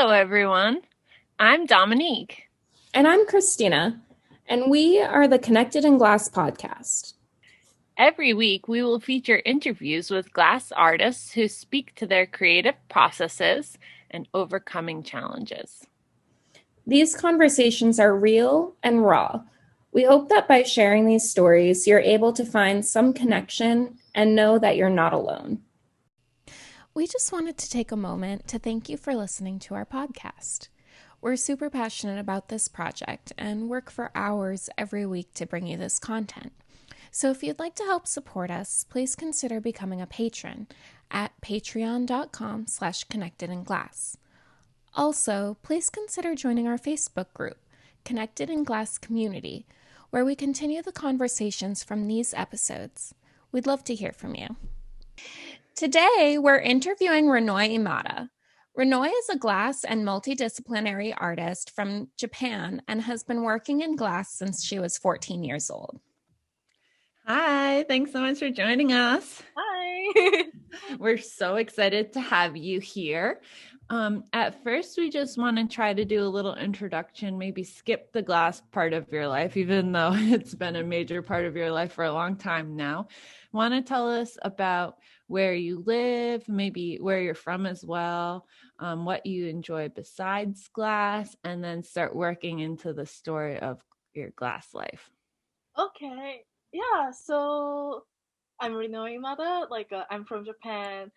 Hello, everyone. I'm Dominique. And I'm Christina, and we are the Connected in Glass podcast. Every week, we will feature interviews with glass artists who speak to their creative processes and overcoming challenges. These conversations are real and raw. We hope that by sharing these stories, you're able to find some connection and know that you're not alone. We just wanted to take a moment to thank you for listening to our podcast. We're super passionate about this project and work for hours every week to bring you this content. So if you'd like to help support us, please consider becoming a patron at patreon.com/connectedinglass. Also, please consider joining our Facebook group, Connected in Glass Community, where we continue the conversations from these episodes. We'd love to hear from you. Today, we're interviewing Rinoi Imada. Rinoi is a glass and multidisciplinary artist from Japan and has been working in glass since she was 14 years old. Hi, thanks so much for joining us. Hi. We're so excited to have you here. At first, we just want to try to do a little introduction, maybe skip the glass part of your life, even though it's been a major part of your life for a long time now. Want to tell us about where you live, maybe where you're from as well, what you enjoy besides glass, and then start working into the story of your glass life. Okay. Yeah, so I'm Rinoi Imada, I'm from Japan.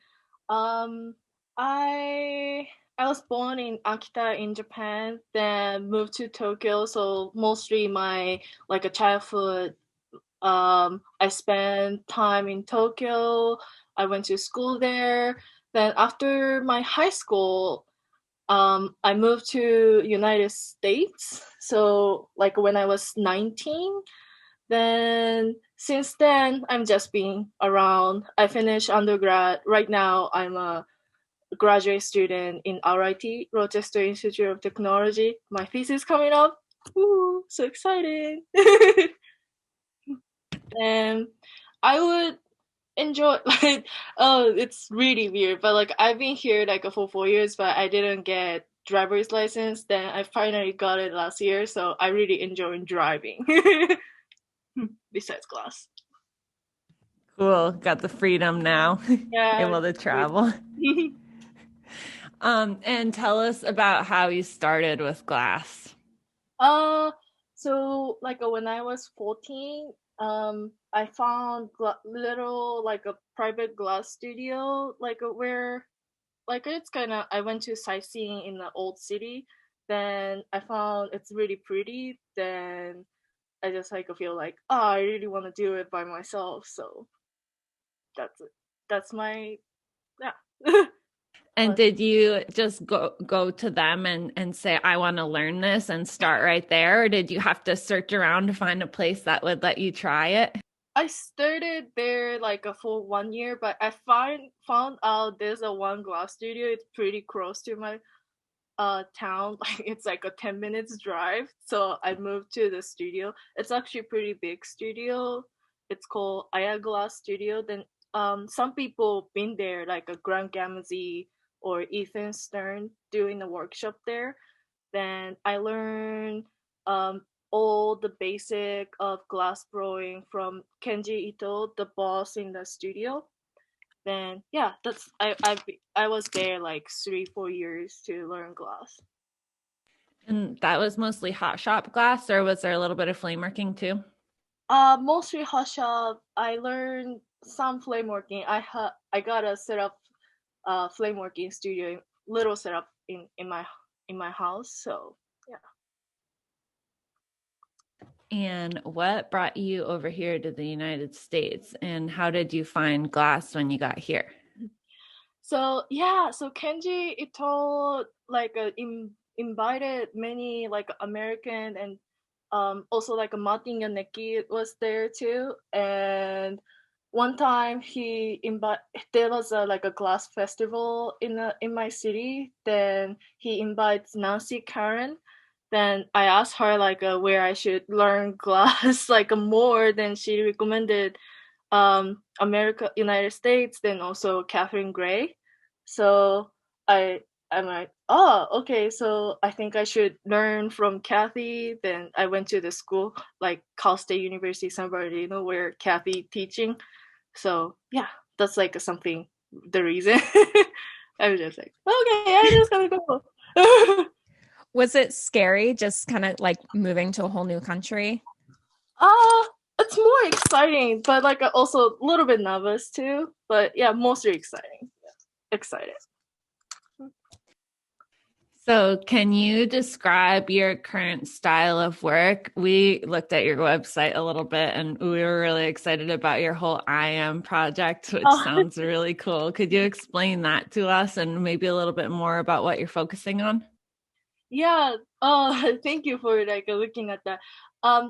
Um I I was born in Akita in Japan, then moved to Tokyo, so mostly my like a childhood I spent time in Tokyo. I went to school there. Then after my high school, I moved to United States. So like when I was 19, then since then, I'm just being around. I finished undergrad. Right now, I'm a graduate student in RIT, Rochester Institute of Technology. My thesis coming up. Ooh, so exciting. And I would enjoy oh, it's really weird, but like I've been here like for 4 years, but I didn't get driver's license. Then I finally got it last year, so I really enjoy driving. Besides class. Cool. Got the freedom now, Yeah. able to travel. And tell us about how you started with glass. uh, so when I was 14, I found little like a private glass studio, where it's kind of I went to sightseeing in the old city. Then I found it's really pretty. Then I just feel like, oh, I really want to do it by myself. So that's it. That's my yeah. And did you just go to them and say, I want to learn this and start right there? Or did you have to search around to find a place that would let you try it? I started there for 1 year, but I found out there's a one glass studio. It's pretty close to my town. Like it's like a 10 minutes drive. So I moved to the studio. It's actually a pretty big studio. It's called Aya Glass Studio. Then some people been there like a Grant Gamazzi or Ethan Stern doing a workshop there. Then I learned all the basic of glass blowing from Kenji Ito, the boss in the studio. Then yeah, I was there like 3 4 years to learn glass. And that was mostly hot shop glass, or was there a little bit of flame working too? Mostly hot shop. I learned some flame working. I got a setup, flame working studio, little setup in my house. So yeah. And what brought you over here to the United States? And how did you find glass when you got here? So yeah, so Kenji Ito invited many like American and also like Martin Yaneki was there too. And one time there was a glass festival in my city. Then he invites Nancy Karen. Then I asked her where I should learn glass more. Then she recommended United States, then also Catherine Gray. So I I'm like, Oh, okay. So I think I should learn from Kathy. Then I went to the school, like Cal State University San Bernardino, where Kathy teaching. So yeah, that's like something, the reason. I was just like, okay, I'm just gonna go. Was it scary just kind of like moving to a whole new country? Uh, it's more exciting, but like also a little bit nervous too. But yeah, mostly exciting. Excited. So, can you describe your current style of work? We looked at your website a little bit and we were really excited about your whole I am project, which Uh, sounds really cool. Could you explain that to us and maybe a little bit more about what you're focusing on? yeah. Thank you for like looking at that.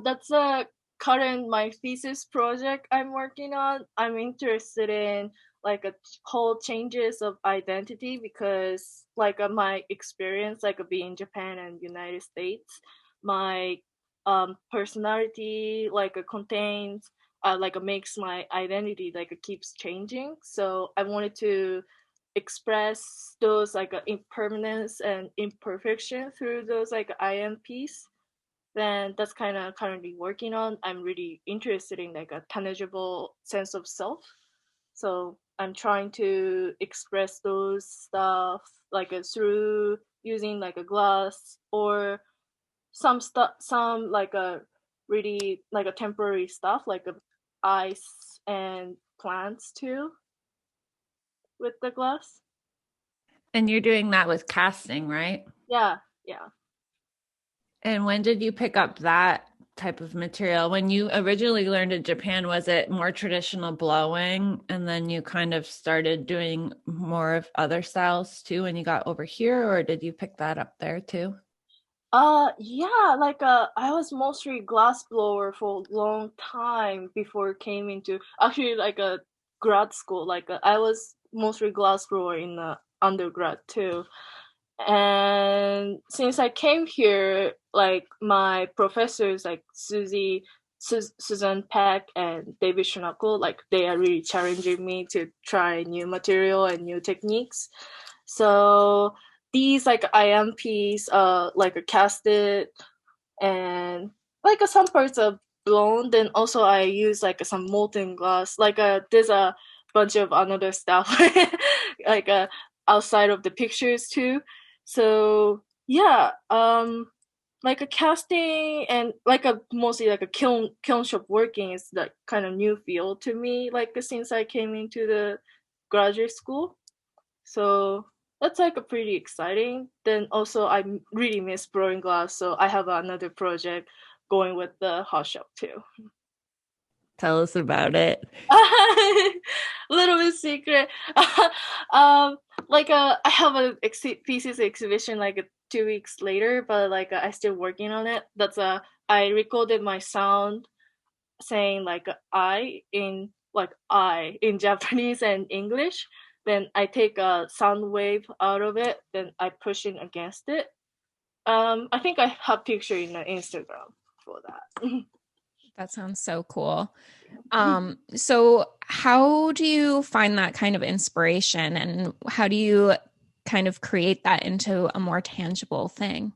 That's a current my thesis project I'm working on. I'm interested in like a whole changes of identity because like my experience like being in Japan and United States, my personality like contains like makes my identity like keeps changing. So I wanted to express those like impermanence and imperfection through those like IMPs, then that's kind of currently working on. I'm really interested in like a tangible sense of self. So I'm trying to express those stuff like through using like a glass or some stuff, some like a really like a temporary stuff like a ice and plants too with the glass. And you're doing that with casting, right? Yeah, yeah. And when did you pick up that type of material? When you originally learned in Japan, was it more traditional blowing? And then you kind of started doing more of other styles too when you got over here, or did you pick that up there too? Yeah, like I was mostly glass blower for a long time before came into actually like a grad school. Like I was mostly glass blower in the undergrad too. And since I came here, like my professors like Susan Peck and David Shinako, like they are really challenging me to try new material and new techniques. So these like IMPs like casted and like some parts are blown. Then also I use like some molten glass. Like there's a bunch of another stuff like outside of the pictures too. So yeah, like a casting and like a mostly like a kiln shop working is like kind of new field to me. Like since I came into the graduate school, so that's like a pretty exciting. Then also I really miss blowing glass, so I have another project going with the hot shop too. Tell us about it. A little bit secret. um, like I have a thesis exhibition like 2 weeks later, but like I still working on it. That's I recorded my sound saying like I in Japanese and English. Then I take a sound wave out of it, then I push it against it. I think I have picture in the Instagram for that. That sounds so cool. So how do you find that kind of inspiration and how do you kind of create that into a more tangible thing?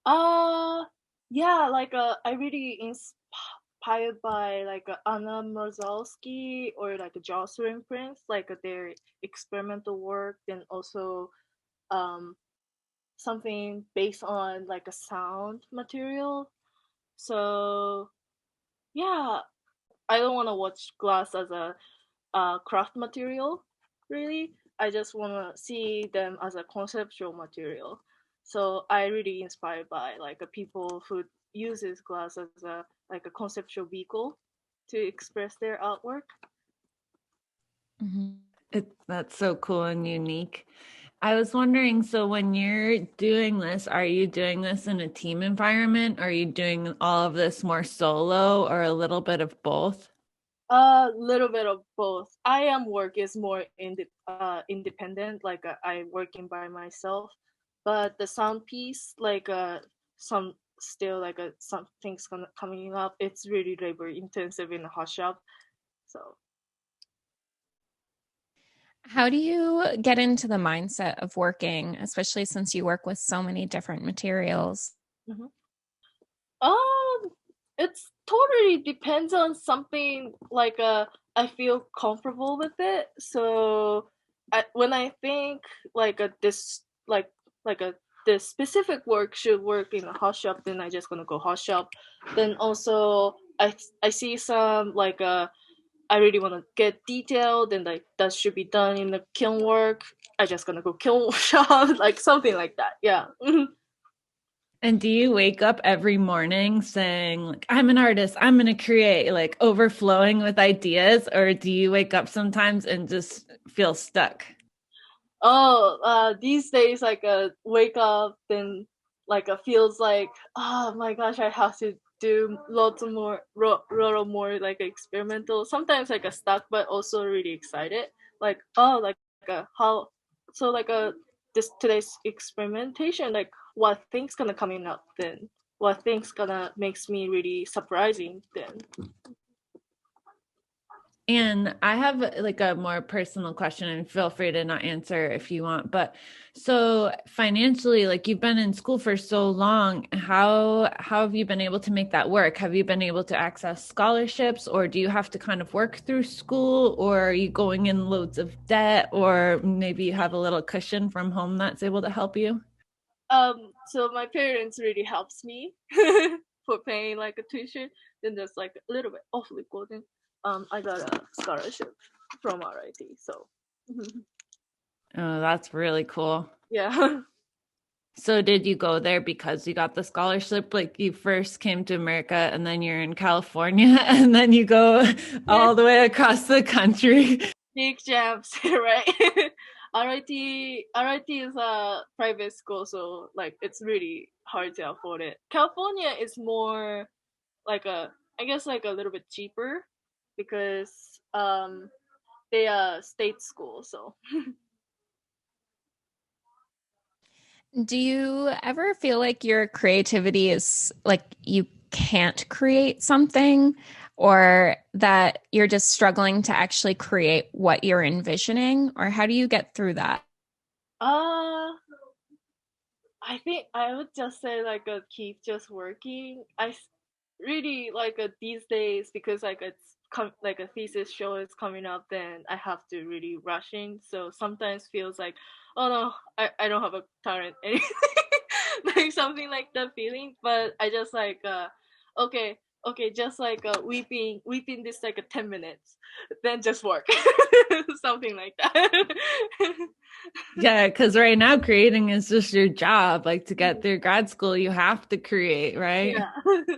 uh, yeah, like I really inspired by like Anna Mozalski or like Jocelyn Prince, like their experimental work, then also um something based on like a sound material. So yeah, I don't want to watch glass as a craft material, really. I just want to see them as a conceptual material. So I really inspired by like people who uses glass as a like a conceptual vehicle to express their artwork. Mhm. That's so cool and unique. I was wondering, so when you're doing this, are you doing this in a team environment? Are you doing all of this more solo or a little bit of both? A little bit of both. I am work is more independent, like I working by myself, but the sound piece, like some still like some things coming up. It's really labor intensive in the hot shop. So How do you get into the mindset of working, especially since you work with so many different materials? Mm-hmm. Um, it's totally depends on something like I feel comfortable with it. So when I think like a this like a this specific work should work in a hot shop, then I just gonna go hot shop. Then also I see some like I really want to get detailed and like that should be done in the kiln work. I just gonna go kiln shop like something like that. Yeah. And do you wake up every morning saying, like, I'm an artist, I'm going to create, like overflowing with ideas? Or do you wake up sometimes and just feel stuck? Oh, these days, like, wake up, then, like, feels like, oh my gosh, I have to do lots of more, lot of more, like, experimental. Sometimes, like, stuck, but also really excited. Like, oh, like, how, so, like, this today's experimentation, like, what things gonna coming up then? What things gonna makes me really surprising then? And I have like a more personal question, and feel free to not answer if you want. But so financially, like you've been in school for so long, how have you been able to make that work? Have you been able to access scholarships, or do you have to kind of work through school, or are you going in loads of debt, or maybe you have a little cushion from home that's able to help you? So my parents really helps me for paying like a tuition. Then there's like a little bit of golden. I got a scholarship from RIT, so Oh, that's really cool. yeah. So did you go there because you got the scholarship? Like you first came to America and then you're in California and then you go all the way across the country. Big jams, right? RIT is a private school, so like it's really hard to afford it. California is more like I guess like a little bit cheaper because they are state school, so Do you ever feel like your creativity is like you can't create something or that you're just struggling to actually create what you're envisioning? Or how do you get through that? uh I think I would just say like keep just working. Really like these days because like like a thesis show is coming up, then I have to really rushing. So sometimes feels like, oh no, I don't have a talent, anything like something like that feeling. But I just like okay, okay, just like weeping this like a 10 minutes, then just work, something like that. Yeah, because right now creating is just your job. Like to get through grad school, you have to create, right? Yeah.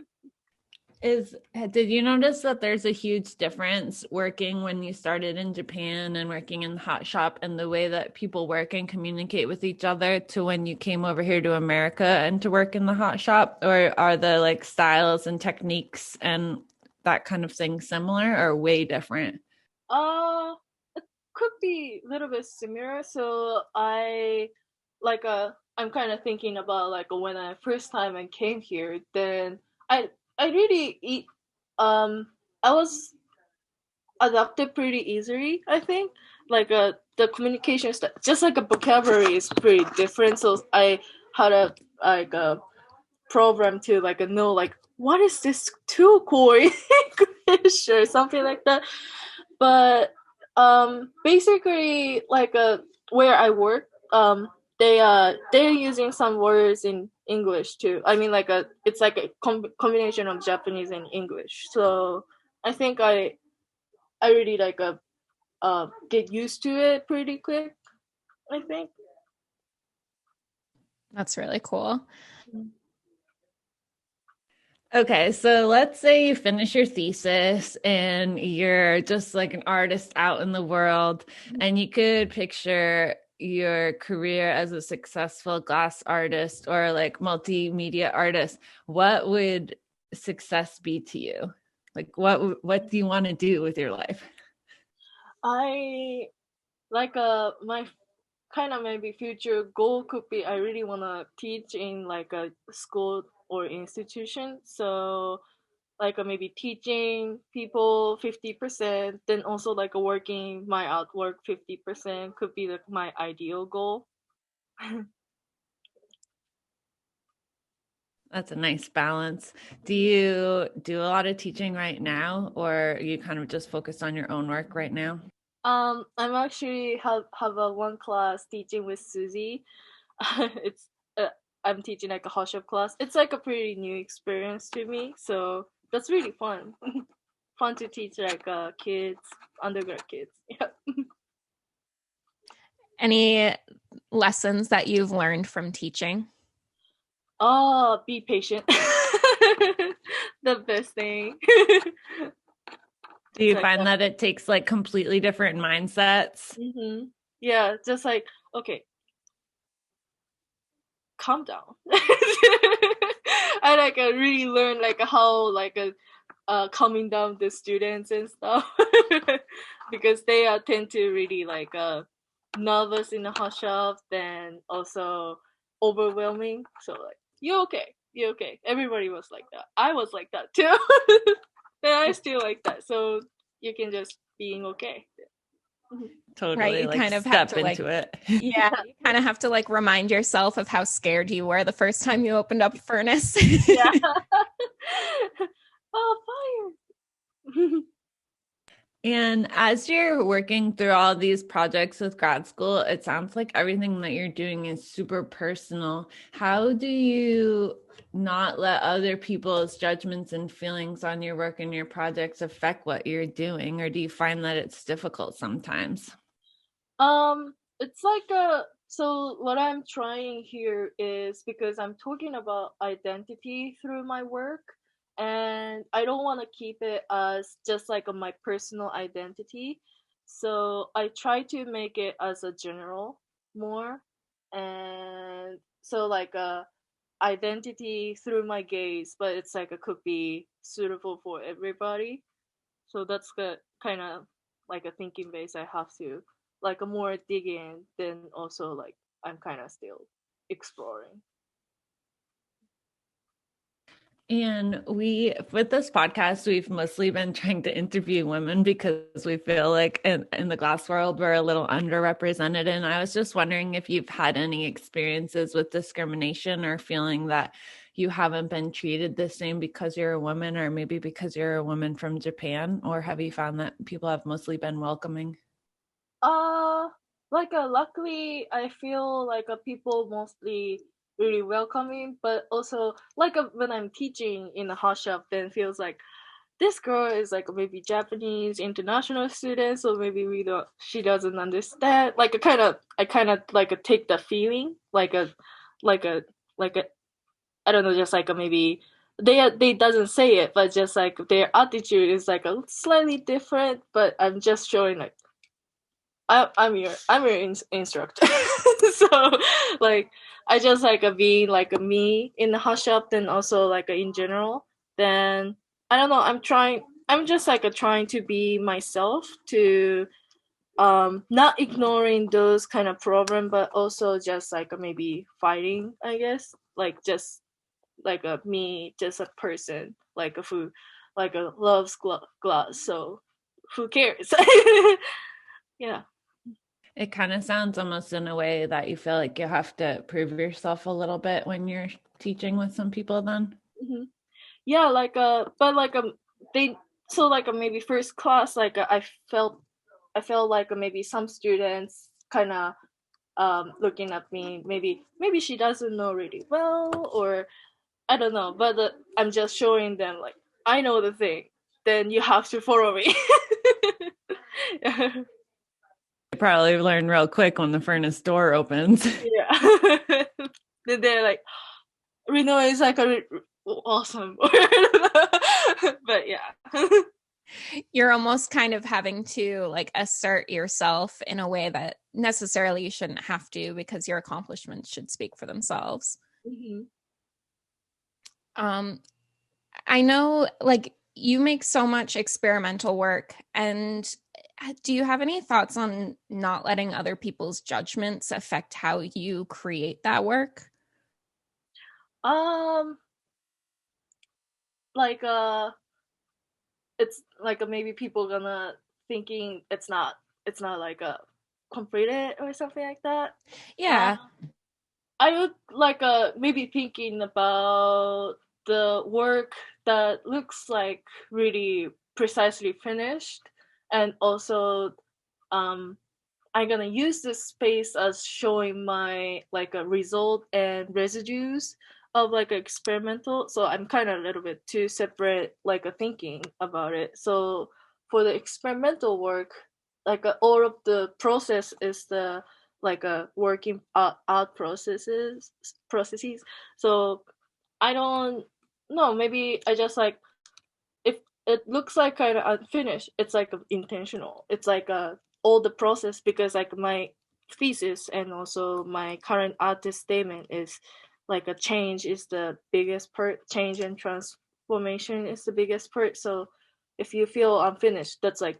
Did you notice that there's a huge difference working when you started in Japan and working in the hot shop and the way that people work and communicate with each other to when you came over here to America and to work in the hot shop? Or are the like styles and techniques and that kind of thing similar or way different? Uh, it could be a little bit similar. So I'm kind of thinking about like when I first time I came here, then I I really eat um I was adapted pretty easily, I think. Like the communication stuff, just like a vocabulary is pretty different. So I had a like a program to like know like what is this tool core in English or something like that. But basically like where I work, they're using some words in English too. I mean like it's like a combination of Japanese and English. So I think I really like get used to it pretty quick, I think. That's really cool. Okay, so let's say you finish your thesis and you're just like an artist out in the world, and you could picture your career as a successful glass artist or like multimedia artist. What would success be to you? Like what do you want to do with your life? I like my kind of maybe future goal could be I really want to teach in like a school or institution. So like maybe teaching people 50%, then also like working my artwork 50% could be like my ideal goal. That's a nice balance. Do you do a lot of teaching right now, or are you kind of just focused on your own work right now? I'm actually have a one class teaching with Susie. It's I'm teaching like a hot shop class. It's like a pretty new experience to me, so that's really fun. Fun to teach like kids, undergrad kids. Yeah. Any lessons that you've learned from teaching? Oh, be patient. The best thing. Do you Like find that it takes like completely different mindsets? yeah, just like okay, calm down. I like really learn like how like calming down the students and stuff because they tend to really like nervous in the hot shop, then also overwhelming. So like you okay. Everybody was like that. I was like that too. And I still like that. So you can just being okay. Totally, Right, you like kind of have step to like into it. yeah, you kind of have to like remind yourself of how scared you were the first time you opened up a furnace. Yeah. Oh, fire. And as you're working through all these projects with grad school, it sounds like everything that you're doing is super personal. How do you not let other people's judgments and feelings on your work and your projects affect what you're doing? Or do you find that it's difficult sometimes? It's like a so what I'm trying here is because I'm talking about identity through my work, and I don't want to keep it as just like my personal identity. So I try to make it as a general more, and so like a identity through my gaze, but it's like it could be suitable for everybody. So that's the kind of like a thinking base I have to like a more dig in, then also like I'm kind of still exploring. And with this podcast, we've mostly been trying to interview women because we feel like in the glass world, we're a little underrepresented. And I was just wondering if you've had any experiences with discrimination or feeling that you haven't been treated the same because you're a woman, or maybe because you're a woman from Japan, or have you found that people have mostly been welcoming? Uh, like luckily I feel like people mostly really welcoming, but also like when I'm teaching in a hot shop, then feels like this girl is like maybe Japanese international student, so maybe we don't she doesn't understand. Like I kind of like take the feeling like a like a I don't know, just like maybe they doesn't say it, but just like their attitude is like a slightly different. But I'm just showing like I'm your instructor, so like I just like being like a me in the hot shop, then also like in general. Then I don't know. I'm just like trying to be myself to not ignoring those kind of problem, but also just like maybe fighting. I guess like just like a me, just a person, like a who like a loves glass. So who cares? Yeah. It kind of sounds almost in a way that you feel like you have to prove yourself a little bit when you're teaching with some people then. Hmm. Yeah, like but like they so like maybe first class like I felt like maybe some students kind of looking at me, maybe she doesn't know really well, or I don't know, but I'm just showing them like I know the thing, then you have to follow me. You probably learn real quick when the furnace door opens. Yeah. Then they're like, Rinoi is like awesome. But yeah. You're almost kind of having to like assert yourself in a way that necessarily you shouldn't have to because your accomplishments should speak for themselves. Hmm. Um, I know like you make so much experimental work, and do you have any thoughts on not letting other people's judgments affect how you create that work? Um, like it's like maybe people gonna thinking it's not like a completed or something like that. Yeah. I would like maybe thinking about the work that looks like really precisely finished, and also um I'm gonna use this space as showing my like a result and residues of like experimental. So I'm kind of a little bit too separate, like a thinking about it. So for the experimental work, like all of the process is the like a working out processes. So I don't know. Maybe I just like if it looks like kind of unfinished, it's like intentional. It's like all the process because like my thesis and also my current artist statement is like a change is the biggest part. Change and transformation is the biggest part. So if you feel unfinished, that's like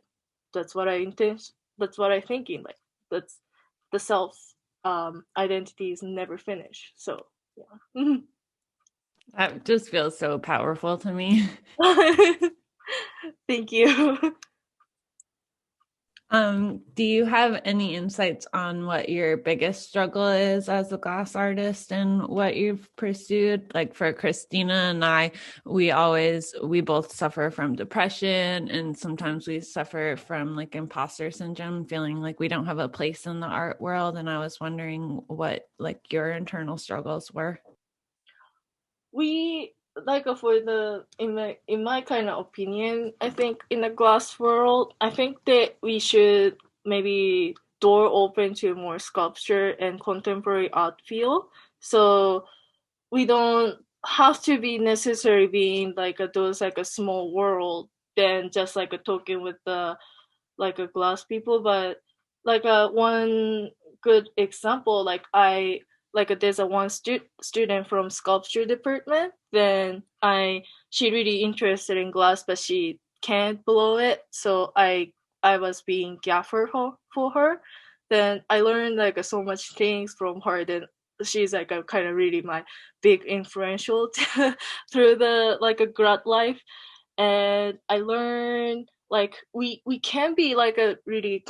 that's what I intend. That's what I thinking. Like that's the self identity is never finished. So yeah. That just feels so powerful to me. Thank you. Do you have any insights on what your biggest struggle is as a glass artist and what you've pursued? Like for Christina and I, we both suffer from depression, and sometimes we suffer from like imposter syndrome, feeling like we don't have a place in the art world. And I was wondering what like your internal struggles were. We like for the in my kind of opinion, I think in the glass world, I think that we should maybe door open to more sculpture and contemporary art field. So we don't have to be necessarily being like those like a small world than just like a talking with the like a glass people, but like one good example, like I like there's a one student from sculpture department. Then she really interested in glass, but she can't blow it. So I was being gaffer for her. Then I learned like so much things from her. Then she's like a kind of really my big influential through the like a grad life. And I learned like we can be like a really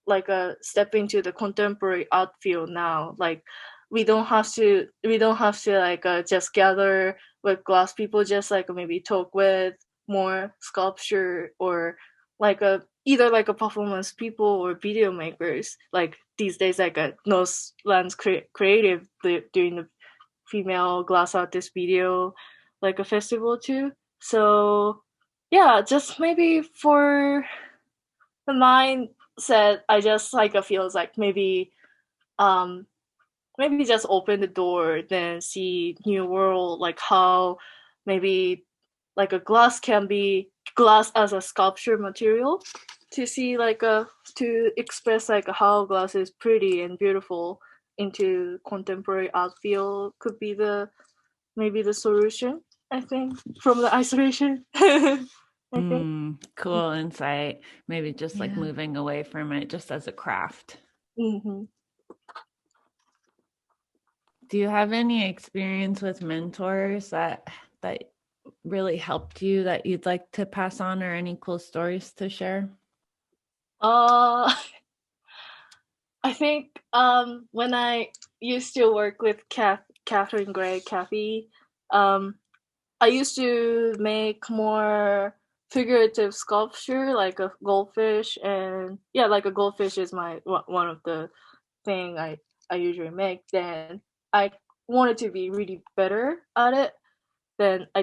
like a step into the contemporary art field now. Like we don't have to like just gather with glass people, just like maybe talk with more sculpture or like a either like a performance people or video makers. Like these days, like a Nose Lands Creative doing the female glass artist video like a festival too. So yeah, just maybe for the mindset, I just like feels like um maybe just open the door, then see new world, like how maybe like a glass can be glass as a sculpture material to see like a to express like how glass is pretty and beautiful into contemporary art field could be the maybe the solution, I think, from the isolation. I think. Cool insight. Maybe just like Yeah. moving away from it just as a craft. Mm-hmm. Do you have any experience with mentors that really helped you that you'd like to pass on, or any cool stories to share? Uh, I think when I used to work with Catherine Gray, Kathy, um, I used to make more figurative sculpture, like a goldfish, and yeah, like a goldfish is my one of the thing I usually make. Then I wanted to be really better at it. Then I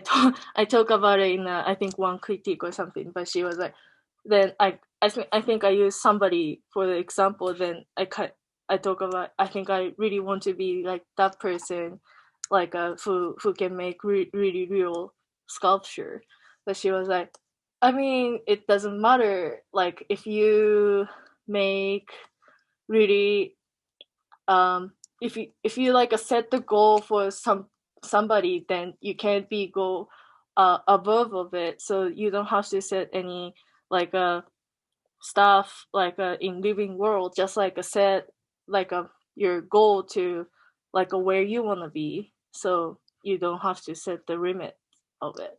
talk about it in I think one critique or something, but she was like, then I think I use somebody for the example. Then I talk about I think I really want to be like that person, like who can make really real sculpture. But she was like, I mean, it doesn't matter. Like if you make really if you like set the goal for somebody, then you can't be go above of it. So you don't have to set any like stuff like in living world, just like a set like your goal to like where you want to be. So you don't have to set the limit of it.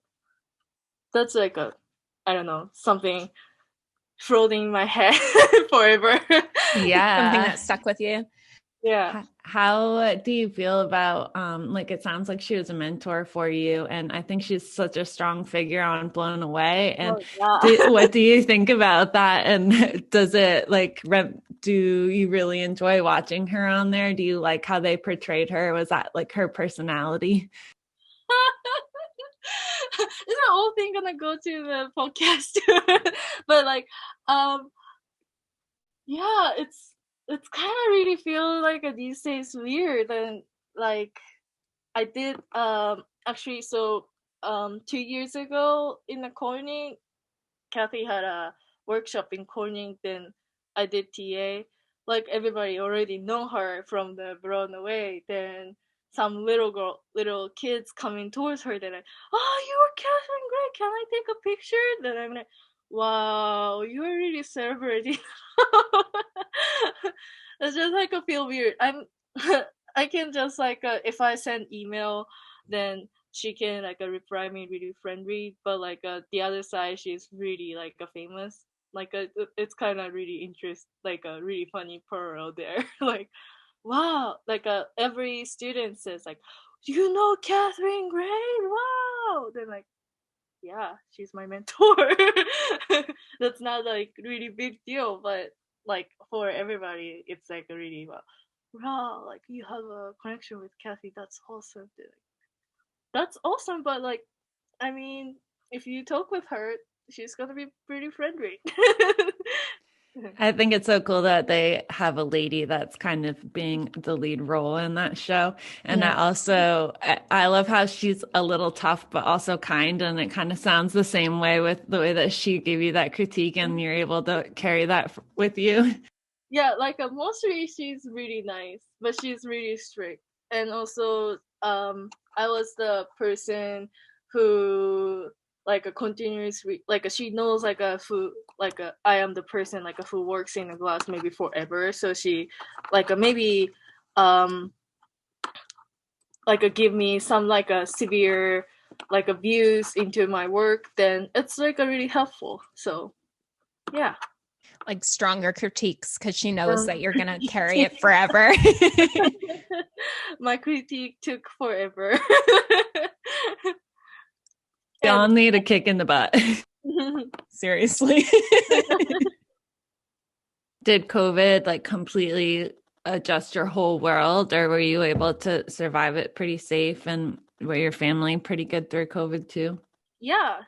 That's like a I don't know, something floating in my head forever. Yeah. Something that stuck with you. Yeah. How do you feel about like it sounds like she was a mentor for you, and I think she's such a strong figure on Blown Away. And what do you think about that? And does it like do you really enjoy watching her on there? Do you like how they portrayed her? Was that like her personality? Is the whole thing gonna go to the podcast? But like, yeah, it's kind of really feel like these days weird. And like I did actually, so 2 years ago in the Corning, Kathy had a workshop in Corning. Then I did TA. Like everybody already know her from the Blown Away. Then some little kids coming towards her. They're like, "Oh, you're Catherine Gray. Can I take a picture?" Then I'm like, "Wow, you're really celebrating." It's just like I feel weird. I can just like if I send email, then she can like reply me really friendly, but like the other side she's really like famous. Like it's kind of really like a really funny pearl there. Like wow, like every student says like, you know Catherine Gray, wow. Then like yeah, she's my mentor. That's not like really big deal, but like for everybody, it's like a really wow, like you have a connection with Kathy. That's awesome. That's awesome, but like, I mean, if you talk with her, she's gonna be pretty friendly. I think it's so cool that they have a lady that's kind of being the lead role in that show. And I love how she's a little tough, but also kind. And it kind of sounds the same way with the way that she gave you that critique and you're able to carry that with you. Yeah, like mostly she's really nice, but she's really strict. And also, I was the person who like a continuously like she knows like a who like I am the person like who works in the glass maybe forever. So she like maybe um like give me some like a severe like views into my work. Then it's like a really helpful. So yeah. Like stronger critiques because she knows that you're gonna carry it forever. My critique took forever. We all need a kick in the butt. Seriously. Did COVID like completely adjust your whole world, or were you able to survive it pretty safe, and were your family pretty good through COVID too? Yeah.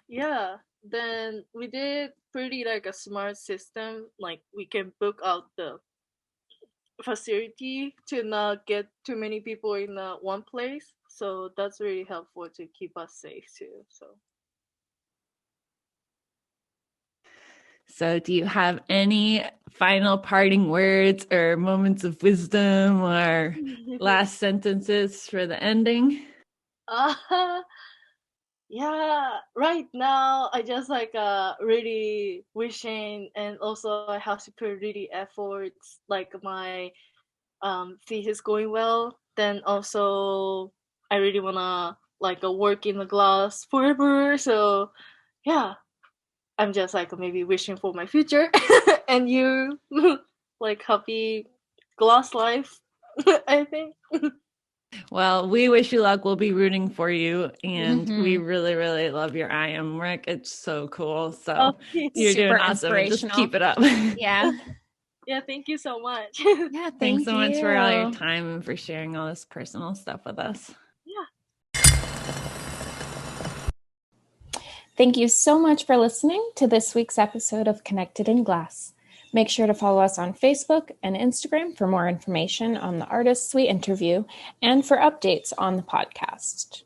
Then we did pretty like a smart system. Like we can book out the facility to not get too many people in one place. So that's really helpful to keep us safe too. So do you have any final parting words or moments of wisdom or last sentences for the ending? Yeah, right now I just like really wishing, and also I have to put really efforts like my thesis going well. Then also I really wanna like work in the glass forever. So yeah, I'm just like maybe wishing for my future and you like happy glass life. I think. Well, we wish you luck. We'll be rooting for you. And we really, really love your IM work. It's so cool. So you're doing awesome. And just keep it up. Yeah. Yeah, thank you so much. Yeah, Thanks so much for all your time and for sharing all this personal stuff with us. Yeah. Thank you so much for listening to this week's episode of Connected in Glass. Make sure to follow us on Facebook and Instagram for more information on the artists we interview and for updates on the podcast.